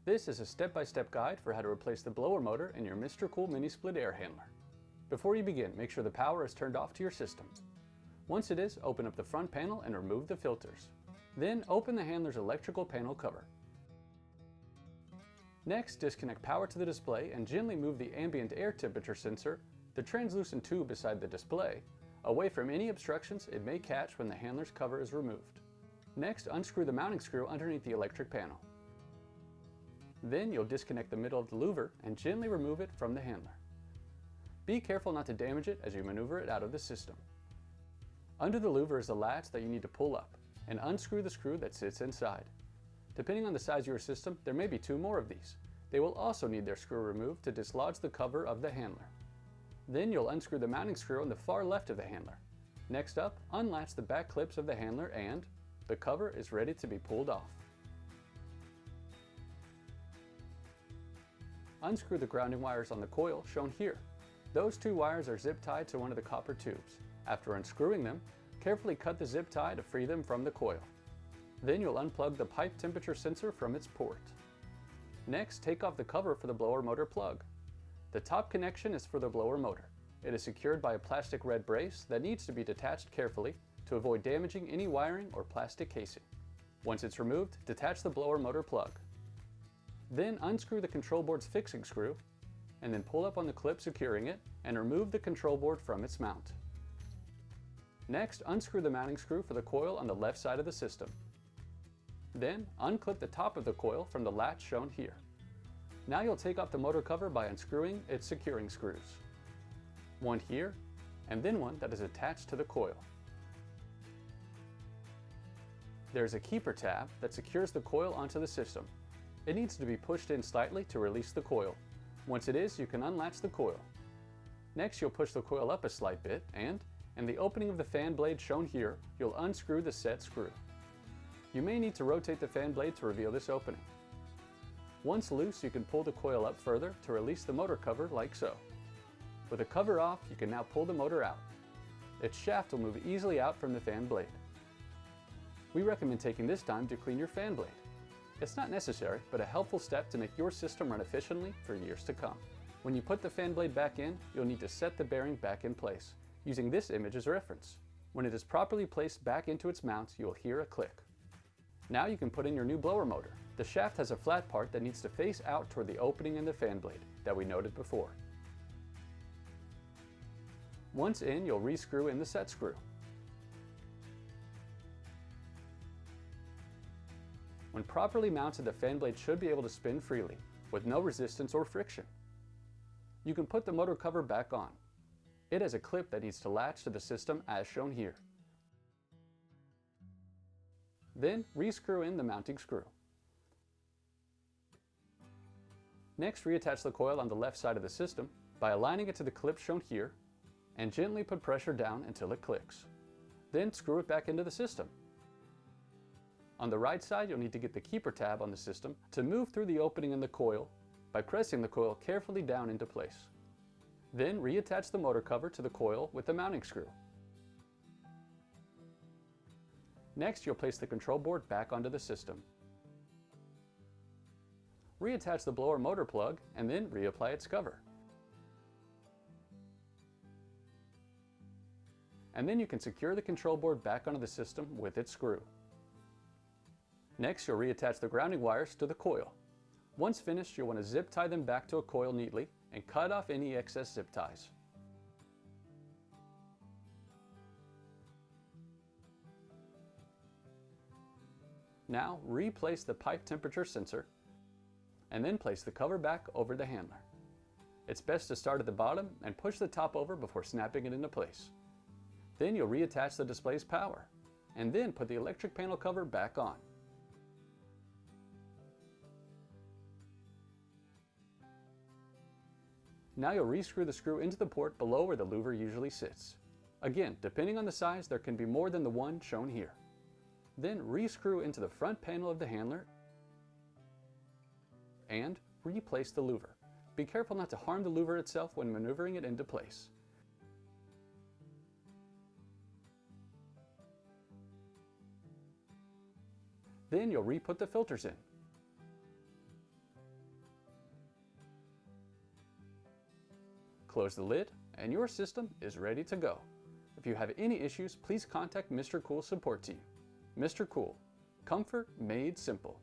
This is a step-by-step guide for how to replace the blower motor in your MRCOOL Minisplit air handler. Before you begin, make sure the power is turned off to your system. Once it is, open up the front panel and remove the filters. Then open the handler's electrical panel cover. Next, disconnect power to the display and gently move the ambient air temperature sensor, the translucent tube beside the display, away from any obstructions it may catch when the handler's cover is removed. Next, unscrew the mounting screw underneath the electric panel. Then you'll disconnect the middle of the louver and gently remove it from the handler. Be careful not to damage it as you maneuver it out of the system. Under the louver is a latch that you need to pull up and unscrew the screw that sits inside. Depending on the size of your system, there may be two more of these. They will also need their screw removed to dislodge the cover of the handler. Then you'll unscrew the mounting screw on the far left of the handler. Next up, unlatch the back clips of the handler and the cover is ready to be pulled off. Unscrew the grounding wires on the coil shown here. Those two wires are zip tied to one of the copper tubes. After unscrewing them, carefully cut the zip tie to free them from the coil. Then you'll unplug the pipe temperature sensor from its port. Next, take off the cover for the blower motor plug. The top connection is for the blower motor. It is secured by a plastic red brace that needs to be detached carefully to avoid damaging any wiring or plastic casing. Once it's removed, detach the blower motor plug. Then unscrew the control board's fixing screw and then pull up on the clip securing it and remove the control board from its mount. Next, unscrew the mounting screw for the coil on the left side of the system. Then, unclip the top of the coil from the latch shown here. Now you'll take off the motor cover by unscrewing its securing screws. One here, and then one that is attached to the coil. There's a keeper tab that secures the coil onto the system. It needs to be pushed in slightly to release the coil. Once it is, you can unlatch the coil. Next, you'll push the coil up a slight bit and, in the opening of the fan blade shown here, you'll unscrew the set screw. You may need to rotate the fan blade to reveal this opening. Once loose, you can pull the coil up further to release the motor cover like so. With the cover off, you can now pull the motor out. Its shaft will move easily out from the fan blade. We recommend taking this time to clean your fan blade. It's not necessary, but a helpful step to make your system run efficiently for years to come. When you put the fan blade back in, you'll need to set the bearing back in place, using this image as a reference. When it is properly placed back into its mount, you'll hear a click. Now you can put in your new blower motor. The shaft has a flat part that needs to face out toward the opening in the fan blade that we noted before. Once in, you'll re-screw in the set screw. When properly mounted, the fan blade should be able to spin freely, with no resistance or friction. You can put the motor cover back on. It has a clip that needs to latch to the system as shown here. Then, re-screw in the mounting screw. Next, reattach the coil on the left side of the system by aligning it to the clip shown here and gently put pressure down until it clicks. Then screw it back into the system. On the right side, you'll need to get the keeper tab on the system to move through the opening in the coil by pressing the coil carefully down into place. Then reattach the motor cover to the coil with the mounting screw. Next, you'll place the control board back onto the system. Reattach the blower motor plug and then reapply its cover. And then you can secure the control board back onto the system with its screw. Next, you'll reattach the grounding wires to the coil. Once finished, you'll want to zip tie them back to a coil neatly and cut off any excess zip ties. Now, replace the pipe temperature sensor and then place the cover back over the handler. It's best to start at the bottom and push the top over before snapping it into place. Then you'll reattach the display's power and then put the electric panel cover back on. Now you'll re-screw the screw into the port below where the louver usually sits. Again, depending on the size, there can be more than the one shown here. Then re-screw into the front panel of the handler and replace the louver. Be careful not to harm the louver itself when maneuvering it into place. Then you'll re-put the filters in. Close the lid, and your system is ready to go. If you have any issues, please contact MRCOOL support team. MRCOOL, comfort made simple.